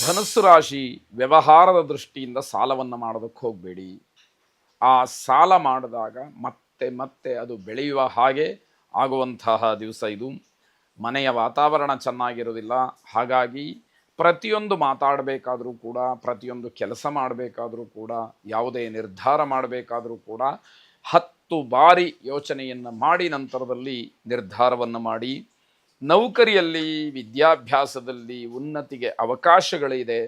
ಧನುಸ್ಸು ರಾಶಿ ವ್ಯವಹಾರದ ದೃಷ್ಟಿಯಿಂದ ಸಾಲವನ್ನು ಮಾಡೋದಕ್ಕೆ ಹೋಗಬೇಡಿ. ಆ ಸಾಲ ಮಾಡಿದಾಗ ಮತ್ತೆ ಮತ್ತೆ ಅದು ಬೆಳೆಯುವ ಹಾಗೆ ಆಗುವಂತಹ ದಿವಸ ಇದು. ಮನೆಯ ವಾತಾವರಣ ಚೆನ್ನಾಗಿರೋದಿಲ್ಲ. ಹಾಗಾಗಿ ಪ್ರತಿಯೊಂದು ಮಾತಾಡಬೇಕಾದ್ರೂ ಕೂಡ, ಪ್ರತಿಯೊಂದು ಕೆಲಸ ಮಾಡಬೇಕಾದ್ರೂ ಕೂಡ, ಯಾವುದೇ ನಿರ್ಧಾರ ಮಾಡಬೇಕಾದ್ರೂ ಕೂಡ 10 ಬಾರಿ ಯೋಚನೆಯನ್ನು ಮಾಡಿ ನಂತರದಲ್ಲಿ ನಿರ್ಧಾರವನ್ನು ಮಾಡಿ. ನೌಕರಿಯಲ್ಲಿ, ವಿದ್ಯಾಭ್ಯಾಸದಲ್ಲಿ ಉನ್ನತಿಗೆ ಅವಕಾಶಗಳಿದೆ.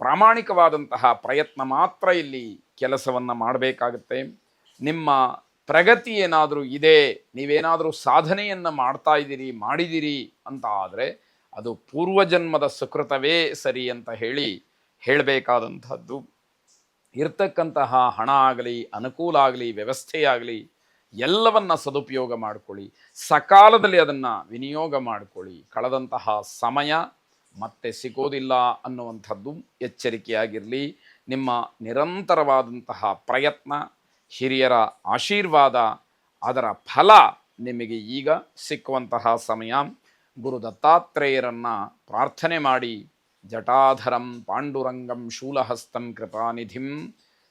ಪ್ರಾಮಾಣಿಕವಾದಂತಹ ಪ್ರಯತ್ನ ಮಾತ್ರ ಇಲ್ಲಿ ಕೆಲಸವನ್ನು ಮಾಡಬೇಕಾಗತ್ತೆ. ನಿಮ್ಮ ಪ್ರಗತಿ ಏನಾದರೂ ಇದೆ, ನೀವೇನಾದರೂ ಸಾಧನೆಯನ್ನು ಮಾಡ್ತಾ ಇದ್ದೀರಿ, ಮಾಡಿದಿರಿ ಅಂತ ಆದರೆ ಅದು ಪೂರ್ವಜನ್ಮದ ಸುಕೃತವೇ ಸರಿ ಅಂತ ಹೇಳಬೇಕಾದಂಥದ್ದು. ಇರ್ತಕ್ಕಂತಹ ಹಣ ಆಗಲಿ, ಅನುಕೂಲ ಆಗಲಿ, ವ್ಯವಸ್ಥೆಯಾಗಲಿ ಎಲ್ಲವನ್ನ ಸದುಪಯೋಗ ಮಾಡಿಕೊಳ್ಳಿ. ಸಕಾಲದಲ್ಲಿ ಅದನ್ನು ವಿನಿಯೋಗ ಮಾಡಿಕೊಳ್ಳಿ. ಕಳೆದಂತಹ ಸಮಯ ಮತ್ತೆ ಸಿಗೋದಿಲ್ಲ ಅನ್ನುವಂಥದ್ದು ಎಚ್ಚರಿಕೆಯಾಗಿರಲಿ. ನಿಮ್ಮ ನಿರಂತರವಾದಂತಹ ಪ್ರಯತ್ನ, ಹಿರಿಯರ ಆಶೀರ್ವಾದ, ಅದರ ಫಲ ನಿಮಗೆ ಈಗ ಸಿಕ್ಕುವಂತಹ ಸಮಯ. ಗುರು ದತ್ತಾತ್ರೇಯರನ್ನು ಪ್ರಾರ್ಥನೆ ಮಾಡಿ. ಜಟಾಧರಂ ಪಾಂಡುರಂಗಂ ಶೂಲಹಸ್ತಂ ಕೃಪಾನಿಧಿಂ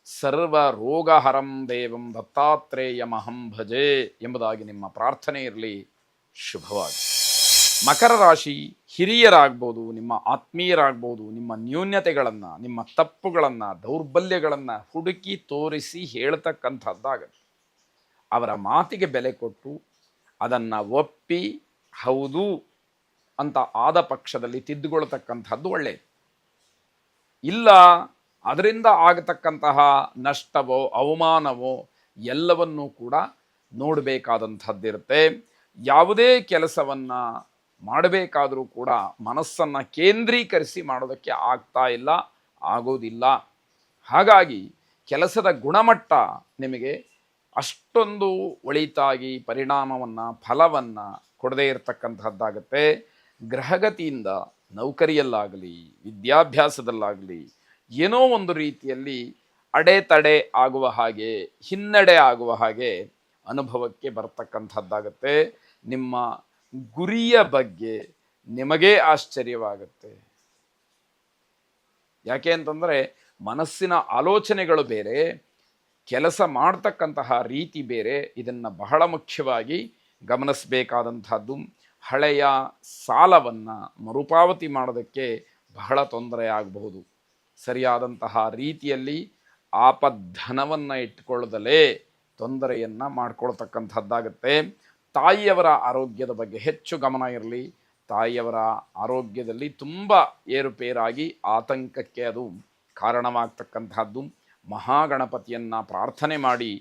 ಸರ್ವರೋಗಹರಂ ದೇವಂ ದತ್ತಾತ್ರೇಯಮಹಂ ಭಜೆ ಎಂಬುದಾಗಿ ನಿಮ್ಮ ಪ್ರಾರ್ಥನೆ ಇರಲಿ. ಶುಭವಾಗಿ. ಮಕರ ರಾಶಿ ಹಿರಿಯರಾಗ್ಬೋದು, ನಿಮ್ಮ ಆತ್ಮೀಯರಾಗ್ಬೋದು, ನಿಮ್ಮ ನ್ಯೂನ್ಯತೆಗಳನ್ನು, ನಿಮ್ಮ ತಪ್ಪುಗಳನ್ನು, ದೌರ್ಬಲ್ಯಗಳನ್ನು ಹುಡುಕಿ ತೋರಿಸಿ ಹೇಳ್ತಕ್ಕಂಥದ್ದಾಗತ್ತೆ. ಅವರ ಮಾತಿಗೆ ಬೆಲೆ ಕೊಟ್ಟು ಅದನ್ನು ಒಪ್ಪಿ ಹೌದು ಅಂತ ಆದ ಪಕ್ಷದಲ್ಲಿ ತಿದ್ದುಕೊಳ್ತಕ್ಕಂಥದ್ದು ಒಳ್ಳೆಯದು. ಇಲ್ಲ ಅದರಿಂದ ಆಗತಕ್ಕಂತಹ ನಷ್ಟವೋ ಅವಮಾನವೋ ಎಲ್ಲವನ್ನೂ ಕೂಡ ನೋಡಬೇಕಾದಂಥದ್ದಿರುತ್ತೆ. ಯಾವುದೇ ಕೆಲಸವನ್ನು ಮಾಡಬೇಕಾದರೂ ಕೂಡ ಮನಸ್ಸನ್ನು ಕೇಂದ್ರೀಕರಿಸಿ ಮಾಡೋದಕ್ಕೆ ಆಗ್ತಾ ಇಲ್ಲ, ಆಗೋದಿಲ್ಲ. ಹಾಗಾಗಿ ಕೆಲಸದ ಗುಣಮಟ್ಟ ನಿಮಗೆ ಅಷ್ಟೊಂದು ಒಳಿತಾಗಿ ಪರಿಣಾಮವನ್ನು, ಫಲವನ್ನು ಕೊಡದೇ ಇರತಕ್ಕಂಥದ್ದಾಗತ್ತೆ. ಗ್ರಹಗತಿಯಿಂದ ನೌಕರಿಯಲ್ಲಾಗಲಿ, ವಿದ್ಯಾಭ್ಯಾಸದಲ್ಲಾಗಲಿ ಏನೋ ಒಂದು ರೀತಿಯಲ್ಲಿ ಅಡೆತಡೆ ಆಗುವ ಹಾಗೆ, ಹಿನ್ನಡೆ ಆಗುವ ಹಾಗೆ ಅನುಭವಕ್ಕೆ ಬರ್ತಕ್ಕಂಥದ್ದಾಗತ್ತೆ. ನಿಮ್ಮ ಗುರಿಯ ಬಗ್ಗೆ ನಿಮಗೇ ಆಶ್ಚರ್ಯವಾಗುತ್ತೆ. ಯಾಕೆ ಅಂತಂದರೆ ಮನಸ್ಸಿನ ಆಲೋಚನೆಗಳು ಬೇರೆ, ಕೆಲಸ ಮಾಡ್ತಕ್ಕಂತಹ ರೀತಿ ಬೇರೆ. ಇದನ್ನು ಬಹಳ ಮುಖ್ಯವಾಗಿ ಗಮನಿಸಬೇಕಾದಂಥದ್ದು. ಹಳೆಯ ಸಾಲವನ್ನು ಮರುಪಾವತಿ ಮಾಡೋದಕ್ಕೆ ಬಹಳ ತೊಂದರೆ ಆಗಬಹುದು. ಸರಿಯಾದಂತಹ ರೀತಿಯಲ್ಲಿ ಆಪದ್ಧನವನ್ನು ಇಟ್ಕೊಳ್ಳದಲೇ ತೊಂದರೆಯನ್ನು ಮಾಡ್ಕೊಳ್ತಕ್ಕಂಥದ್ದಾಗತ್ತೆ. ತಾಯಿಯವರ ಆರೋಗ್ಯದ ಬಗ್ಗೆ ಹೆಚ್ಚು ಗಮನ ಇರಲಿ. ತಾಯಿಯವರ ಆರೋಗ್ಯದಲ್ಲಿ ತುಂಬ ಏರುಪೇರಾಗಿ ಆತಂಕಕ್ಕೆ ಅದು ಕಾರಣವಾಗ್ತಕ್ಕಂಥದ್ದು. ಮಹಾಗಣಪತಿಯನ್ನು ಪ್ರಾರ್ಥನೆ ಮಾಡಿ,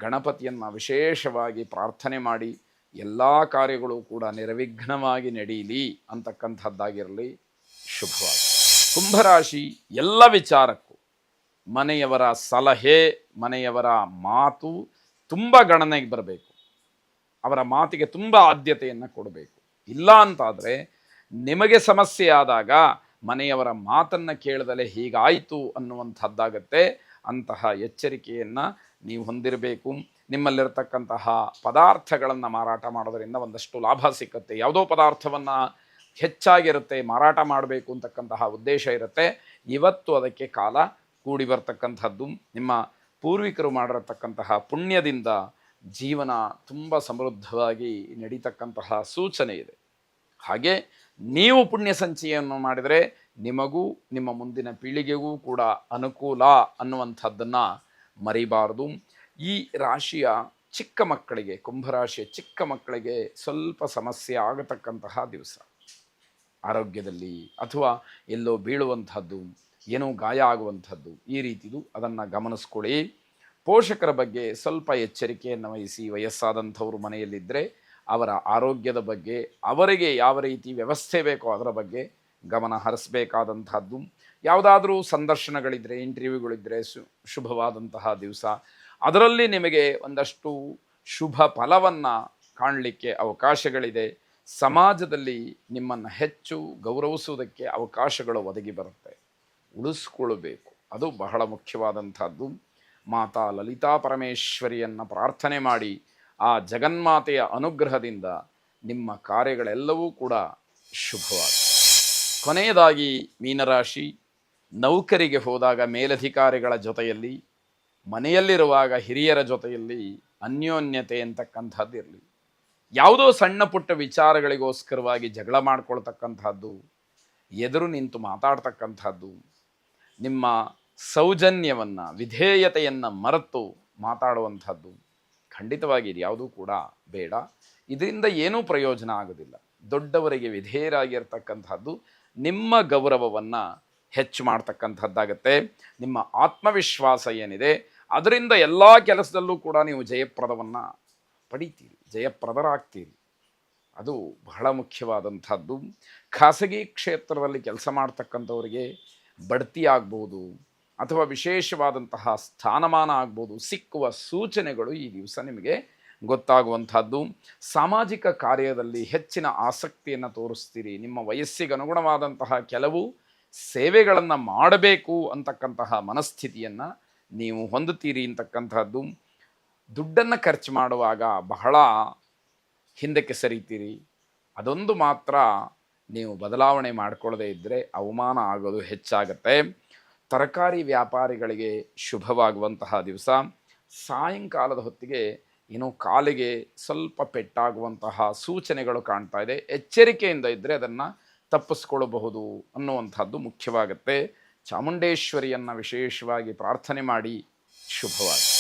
ಗಣಪತಿಯನ್ನು ವಿಶೇಷವಾಗಿ ಪ್ರಾರ್ಥನೆ ಮಾಡಿ ಎಲ್ಲ ಕಾರ್ಯಗಳು ಕೂಡ ನಿರ್ವಿಘ್ನವಾಗಿ ನಡೆಯಲಿ ಅಂತಕ್ಕಂಥದ್ದಾಗಿರಲಿ. ಶುಭವಾಗಿ. ಕುಂಭರಾಶಿ ಎಲ್ಲ ವಿಚಾರಕ್ಕೂ ಮನೆಯವರ ಸಲಹೆ, ಮನೆಯವರ ಮಾತು ತುಂಬ ಗಣನೆಗೆ ಬರಬೇಕು. ಅವರ ಮಾತಿಗೆ ತುಂಬ ಆದ್ಯತೆಯನ್ನು ಕೊಡಬೇಕು. ಇಲ್ಲ ಅಂತಾದರೆ ನಿಮಗೆ ಸಮಸ್ಯೆ ಆದಾಗ ಮನೆಯವರ ಮಾತನ್ನು ಕೇಳದಲೇ ಹೀಗಾಯಿತು ಅನ್ನುವಂಥದ್ದಾಗತ್ತೆ. ಅಂತಹ ಎಚ್ಚರಿಕೆಯನ್ನು ನೀವು ಹೊಂದಿರಬೇಕು. ನಿಮ್ಮಲ್ಲಿರ್ತಕ್ಕಂತಹ ಪದಾರ್ಥಗಳನ್ನು ಮಾರಾಟ ಮಾಡೋದರಿಂದ ಒಂದಷ್ಟು ಲಾಭ ಸಿಕ್ಕತ್ತೆ. ಯಾವುದೋ ಪದಾರ್ಥವನ್ನು ಹೆಚ್ಚಾಗಿರುತ್ತೆ, ಮಾರಾಟ ಮಾಡಬೇಕು ಅಂತಕ್ಕಂತಹ ಉದ್ದೇಶ ಇರುತ್ತೆ. ಇವತ್ತು ಅದಕ್ಕೆ ಕಾಲ ಕೂಡಿ ಬರ್ತಕ್ಕಂಥದ್ದು. ನಿಮ್ಮ ಪೂರ್ವಿಕರು ಮಾಡಿರತಕ್ಕಂತಹ ಪುಣ್ಯದಿಂದ ಜೀವನ ತುಂಬ ಸಮೃದ್ಧವಾಗಿ ನಡೀತಕ್ಕಂತಹ ಸೂಚನೆ ಇದೆ. ಹಾಗೆ ನೀವು ಪುಣ್ಯ ಸಂಚಯವನ್ನು ಮಾಡಿದರೆ ನಿಮಗೂ ನಿಮ್ಮ ಮುಂದಿನ ಪೀಳಿಗೆಗೂ ಕೂಡ ಅನುಕೂಲ ಅನ್ನುವಂಥದ್ದನ್ನು ಮರಿಬಾರದು. ಈ ರಾಶಿಯ ಚಿಕ್ಕ ಮಕ್ಕಳಿಗೆ, ಕುಂಭರಾಶಿಯ ಚಿಕ್ಕ ಮಕ್ಕಳಿಗೆ ಸ್ವಲ್ಪ ಸಮಸ್ಯೆ ಆಗತಕ್ಕಂತಹ ದಿವಸ. ಆರೋಗ್ಯದಲ್ಲಿ ಅಥವಾ ಎಲ್ಲೋ ಬೀಳುವಂಥದ್ದು, ಏನೋ ಗಾಯ ಆಗುವಂಥದ್ದು, ಈ ರೀತಿದು ಅದನ್ನು ಗಮನಿಸ್ಕೊಳ್ಳಿ. ಪೋಷಕರ ಬಗ್ಗೆ ಸ್ವಲ್ಪ ಎಚ್ಚರಿಕೆಯನ್ನು ವಹಿಸಿ. ವಯಸ್ಸಾದಂಥವರು ಮನೆಯಲ್ಲಿದ್ದರೆ ಅವರ ಆರೋಗ್ಯದ ಬಗ್ಗೆ, ಅವರಿಗೆ ಯಾವ ರೀತಿ ವ್ಯವಸ್ಥೆ ಬೇಕೋ ಅದರ ಬಗ್ಗೆ ಗಮನ ಹರಿಸಬೇಕಾದಂಥದ್ದು. ಯಾವುದಾದ್ರೂ ಸಂದರ್ಶನಗಳಿದ್ದರೆ, ಇಂಟರ್ವ್ಯೂಗಳಿದ್ದರೆ ಶುಭವಾದಂತಹ ದಿವಸ. ಅದರಲ್ಲಿ ನಿಮಗೆ ಒಂದಷ್ಟು ಶುಭ ಫಲವನ್ನು ಕಾಣಲಿಕ್ಕೆ ಅವಕಾಶಗಳಿದೆ. ಸಮಾಜದಲ್ಲಿ ನಿಮ್ಮನ್ನು ಹೆಚ್ಚು ಗೌರವಿಸುವುದಕ್ಕೆ ಅವಕಾಶಗಳು ಒದಗಿ ಬರುತ್ತೆ. ಉಳಿಸ್ಕೊಳ್ಬೇಕು, ಅದು ಬಹಳ ಮುಖ್ಯವಾದಂಥದ್ದು. ಮಾತಾ ಲಲಿತಾ ಪರಮೇಶ್ವರಿಯನ್ನು ಪ್ರಾರ್ಥನೆ ಮಾಡಿ ಆ ಜಗನ್ಮಾತೆಯ ಅನುಗ್ರಹದಿಂದ ನಿಮ್ಮ ಕಾರ್ಯಗಳೆಲ್ಲವೂ ಕೂಡ ಶುಭವಾಗುತ್ತೆ. ಕೊನೆಯದಾಗಿ ಮೀನರಾಶಿ, ನೌಕರಿಗೆ ಹೋದಾಗ ಮೇಲಧಿಕಾರಿಗಳ ಜೊತೆಯಲ್ಲಿ, ಮನೆಯಲ್ಲಿರುವಾಗ ಹಿರಿಯರ ಜೊತೆಯಲ್ಲಿ ಅನ್ಯೋನ್ಯತೆ ಅಂತಕ್ಕಂಥದ್ದು ಇರಲಿ. ಯಾವುದೋ ಸಣ್ಣ ಪುಟ್ಟ ವಿಚಾರಗಳಿಗೋಸ್ಕರವಾಗಿ ಜಗಳ ಮಾಡ್ಕೊಳ್ತಕ್ಕಂಥದ್ದು, ಎದುರು ನಿಂತು ಮಾತಾಡ್ತಕ್ಕಂಥದ್ದು, ನಿಮ್ಮ ಸೌಜನ್ಯವನ್ನು ವಿಧೇಯತೆಯನ್ನು ಮರೆತು ಮಾತಾಡುವಂಥದ್ದು ಖಂಡಿತವಾಗಿ ಇದು ಯಾವುದೂ ಕೂಡ ಬೇಡ. ಇದರಿಂದ ಏನೂ ಪ್ರಯೋಜನ ಆಗೋದಿಲ್ಲ. ದೊಡ್ಡವರಿಗೆ ವಿಧೇಯರಾಗಿರ್ತಕ್ಕಂಥದ್ದು ನಿಮ್ಮ ಗೌರವವನ್ನು ಹೆಚ್ಚು ಮಾಡ್ತಕ್ಕಂಥದ್ದಾಗತ್ತೆ. ನಿಮ್ಮ ಆತ್ಮವಿಶ್ವಾಸ ಏನಿದೆ ಅದರಿಂದ ಎಲ್ಲ ಕೆಲಸದಲ್ಲೂ ಕೂಡ ನೀವು ಜಯಪ್ರದವನ್ನು ಪಡಿತೀರಿ, ಜಯಪ್ರದರಾಗ್ತೀರಿ. ಅದು ಬಹಳ ಮುಖ್ಯವಾದಂಥದ್ದು. ಖಾಸಗಿ ಕ್ಷೇತ್ರದಲ್ಲಿ ಕೆಲಸ ಮಾಡ್ತಕ್ಕಂಥವರಿಗೆ ಬಡ್ತಿ ಆಗ್ಬೋದು ಅಥವಾ ವಿಶೇಷವಾದಂತಹ ಸ್ಥಾನಮಾನ ಆಗ್ಬೋದು, ಸಿಕ್ಕುವ ಸೂಚನೆಗಳು ಈ ದಿವಸ ನಿಮಗೆ ಗೊತ್ತಾಗುವಂಥದ್ದು. ಸಾಮಾಜಿಕ ಕಾರ್ಯದಲ್ಲಿ ಹೆಚ್ಚಿನ ಆಸಕ್ತಿಯನ್ನು ತೋರಿಸ್ತೀರಿ. ನಿಮ್ಮ ವಯಸ್ಸಿಗೆ ಅನುಗುಣವಾದಂತಹ ಕೆಲವು ಸೇವೆಗಳನ್ನು ಮಾಡಬೇಕು ಅಂತಕ್ಕಂತಹ ಮನಸ್ಥಿತಿಯನ್ನು ನೀವು ಹೊಂದುತ್ತೀರಿ ಅಂತಕ್ಕಂಥದ್ದು. ದುಡ್ಡನ್ನು ಖರ್ಚು ಮಾಡುವಾಗ ಬಹಳ ಹಿಂದಕ್ಕೆ ಸರಿತೀರಿ. ಅದೊಂದು ಮಾತ್ರ ನೀವು ಬದಲಾವಣೆ ಮಾಡಿಕೊಳ್ಳದೇ ಇದ್ದರೆ ಅವಮಾನ ಆಗೋದು ಹೆಚ್ಚಾಗತ್ತೆ. ತರಕಾರಿ ವ್ಯಾಪಾರಿಗಳಿಗೆ ಶುಭವಾಗುವಂತಹ ದಿವಸ. ಸಾಯಂಕಾಲದ ಹೊತ್ತಿಗೆ ಏನೋ ಕಾಲಿಗೆ ಸ್ವಲ್ಪ ಪೆಟ್ಟಾಗುವಂತಹ ಸೂಚನೆಗಳು ಕಾಣ್ತಾ ಇದೆ. ಎಚ್ಚರಿಕೆಯಿಂದ ಇದ್ದರೆ ಅದನ್ನು ತಪ್ಪಿಸ್ಕೊಳ್ಳಬಹುದು ಅನ್ನುವಂಥದ್ದು ಮುಖ್ಯವಾಗುತ್ತೆ. ಚಾಮುಂಡೇಶ್ವರಿಯನ್ನು ವಿಶೇಷವಾಗಿ ಪ್ರಾರ್ಥನೆ ಮಾಡಿ. ಶುಭವಾಗಿ.